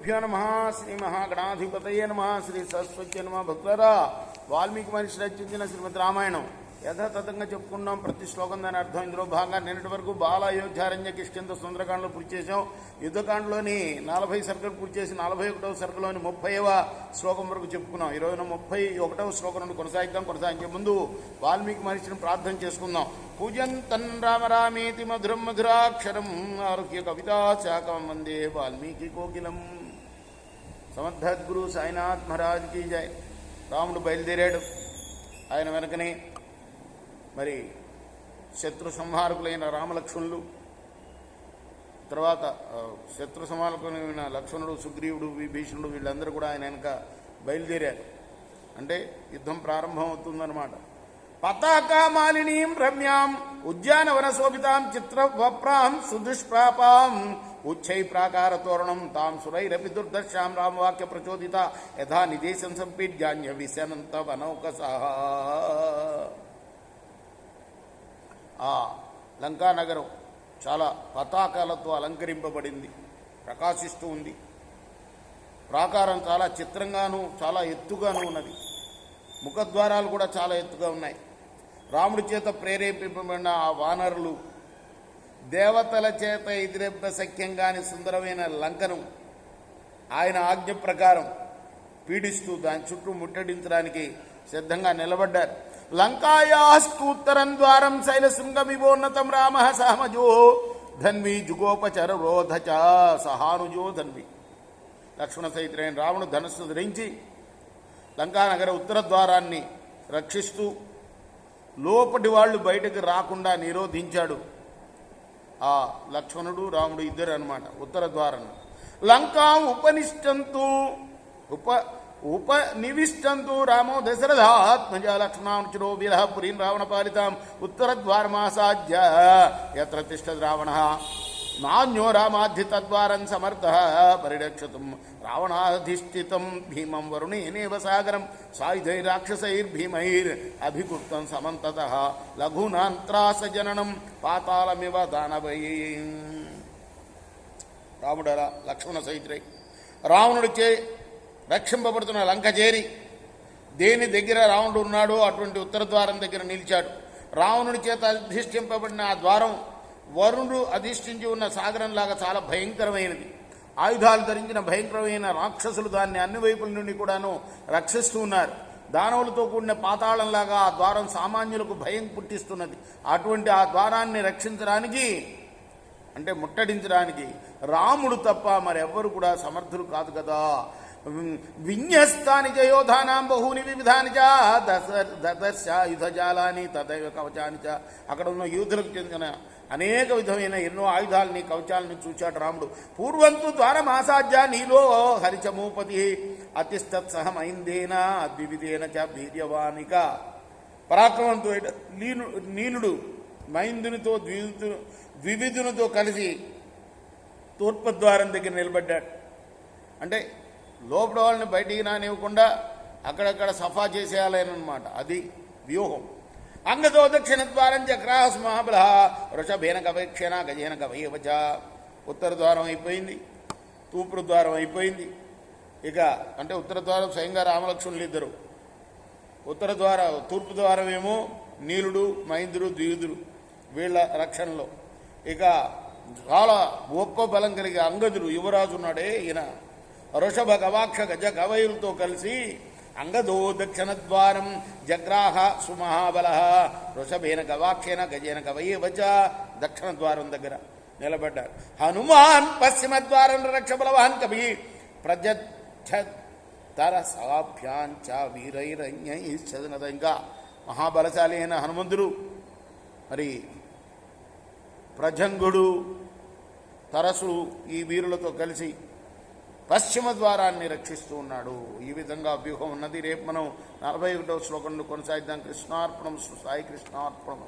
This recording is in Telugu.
గురుభ్యో నమ శ్రీ మహాగణాధిపతయే నమ శ్రీ సరస్వతి నమ. భక్తులారా, వాల్మీకి మహర్షి రచించిన శ్రీమద్ రామాయణం యథాతథంగా చెప్పుకున్నాం. ప్రతి శ్లోకం దాని అర్థం. ఇందులో భాగంగా నిన్నటి వరకు బాల అయోధ్యారణ్య కిష్కింద సుందరకాండలో పూర్తి చేసాం. యుద్ధకాండలోని 40 సర్గలు పూర్తి చేసి 41వ సర్గలోని 30వ శ్లోకం వరకు చెప్పుకున్నాం. ఈ రోజున 31వ శ్లోకం నుండి కొనసాగించే ముందు వాల్మీకి మహర్షిని ప్రార్థన చేసుకుందాం. పూజంతన్ రామ రామేతి మధురం మధురాక్షరం ఆరోగ్య కవితా శాఖం వందే వాల్మీకి కోకిలం. సమర్థద్గురు సాయినాథ్ మహారాజ్కి జై. రాముడు బయలుదేరాడు. ఆయన వెనకనే మరి శత్రు సంహారకులైన రామలక్ష్మణులు, తర్వాత శత్రు సంహారకులైన లక్ష్మణుడు, సుగ్రీవుడు, విభీషణుడు వీళ్ళందరూ కూడా ఆయన వెనక బయలుదేరారు. అంటే యుద్ధం ప్రారంభం అవుతుందన్నమాట. పతాకామాలినీం రమ్యాం ఉద్యానవన శోభితాం చిత్రవప్రాం సుదుష్ప్రాపాం ఉచ్చై ప్రాకార తోరణం తాం సురైరపి దుర్దర్శాం రామవాక్య ప్రచోదిత యథా నిదేశం సంపీడ్యాన్య విశనంత వనౌకసహ. ఆ లంకానగరం చాలా పతాకాలతో అలంకరింపబడింది, ప్రకాశిస్తూ ఉంది. ప్రాకారం చాలా చిత్రంగాను చాలా ఎత్తుగాను ఉన్నది. ముఖద్వారాలు కూడా చాలా ఎత్తుగా ఉన్నాయి. రాముడి చేత ప్రేరేపింపబడిన ఆ వానరులు దేవతల చేత ఎదిరెబ్బ సఖ్యంగాని సుందరమైన లంకను ఆయన ఆజ్ఞ ప్రకారం పీడిస్తూ దాని చుట్టూ ముట్టడించడానికి సిద్ధంగా నిలబడ్డారు. లంకాయాస్తు ఉత్తరం ద్వారం శైలశృంగమివోన్నతం రామ సహమజో ధన్వి జుగోపచర రోధచ సహానుజో ధన్వి. లక్ష్మణ సహితుడైన రావణుడు ధనస్సు ధరించి లంకానగర ఉత్తర ద్వారాన్ని రక్షిస్తూ లోపటి వాళ్ళు బయటకు రాకుండా నిరోధించాడు. ఆ లక్ష్మణుడు రాముడు ఇద్దరు అన్నమాట. ఉత్తర ద్వారం లంకా ఉపనివిష్టంతు రామో దశరథాత్మజ లక్ష్మణానుచరో విరహ పురీం రావణ పాలితాం ఉత్తరద్వారమాసాధ్య యత్ర తిష్టతి రావణ నాణ్యో రామాధి తద్వారం సమర్థ పరిరక్షతుం రావణాధిష్ఠితం భీమం వరుణేనేవ సాగరం సాయుధైరాక్షసైర్భీమైర్ అభికృతం సమంతతః లఘూనాంత్రాస జననం పాతాళమివ దానవై. రాముడరా లక్ష్మణ సహితుడై రావణుడిచే రక్షింపబడుతున్న లంక చేరి దేని దగ్గర రావణుడు ఉన్నాడో అటువంటి ఉత్తర ద్వారం దగ్గర నిలిచాడు. రావణుడి చేత అధిష్ఠింపబడిన ఆ ద్వారం వరుణుడు అధిష్ఠించి ఉన్న సాగరంలాగా చాలా భయంకరమైనది. ఆయుధాలు ధరించిన భయంకరమైన రాక్షసులు దాన్ని అన్ని వైపుల నుండి కూడాను రక్షిస్తూ ఉన్నారు. దానవులతో కూడిన పాతాళంలాగా ఆ ద్వారం సామాన్యులకు భయం పుట్టిస్తున్నది. అటువంటి ఆ ద్వారాన్ని రక్షించడానికి అంటే ముట్టడించడానికి రాముడు తప్ప మరెవ్వరు కూడా సమర్థులు కాదు కదా. విన్యస్తాని చ యోధానాం బహూని వివిధాని చ దదర్శాయుధజాలాని తదైవ కవచాని చ. అక్కడ ఉన్న యూదులకు చెందిన అనేక విధమైన ఎన్నో ఆయుధాలని కవచాలని చూచాడు రాముడు. పూర్వంతు ద్వారమాసాధ్య నీలో హరిచమూపతి అతిస్తత్సహమైందేన ద్వివిధేన చ వీర్యవానిక. పరాక్రమంతో నీలుడు మైందునితో ద్వివిధునితో కలిసి తూర్పుద్వారం దగ్గర నిలబడ్డాడు. అంటే లోపల వాళ్ళని బయటికి రానివ్వకుండా అక్కడక్కడ సఫా చేసేయాలనమాట. అది వ్యూహం. అంగతో దక్షిణ ద్వారం చక్రాస్ మహాబల వృషభేన గవేక్షణ గజేన గవయవచ. ఉత్తర ద్వారం అయిపోయింది, తూర్పు ద్వారం అయిపోయింది. ఇక అంటే ఉత్తర ద్వారం స్వయంగా రామలక్ష్మణులు ఇద్దరు, తూర్పు ద్వారం ఏమో నీలుడు మైంద్రుడు ద్వివిధుడు వీళ్ళ రక్షణలో. ఇక చాలా గొప్ప బలం కలిగే అంగదుడు యువరాజు ఉన్నాడే ఈయన వృషభ గవాక్ష గజ గవయులతో కలిసి అంగదో దక్షిణ ద్వారం జగ్రాహ సుమహాబల వృషభేన గవాక్షేన గజేన గవయేవచ. దక్షిణ ద్వారం దగ్గర నిలబడ్డారు. హనుమాన్ పశ్చిమ ద్వారం రక్ష బలవాన్ కవి ప్రజర సాభ్యాంచ వీరైరణ్యైశ్చదనద. ఇంకా మహాబలశాలి అయిన హనుమంతుడు మరి ప్రజంగుడు తరసు ఈ వీరులతో కలిసి పశ్చిమ ద్వారాన్ని రక్షిస్తూ ఉన్నాడు. ఈ విధంగా వ్యూహం ఉన్నది. రేపు మనం 41వ శ్లోకంలో కొనసాగిద్దాం. కృష్ణార్పణం సాయి కృష్ణార్పణం.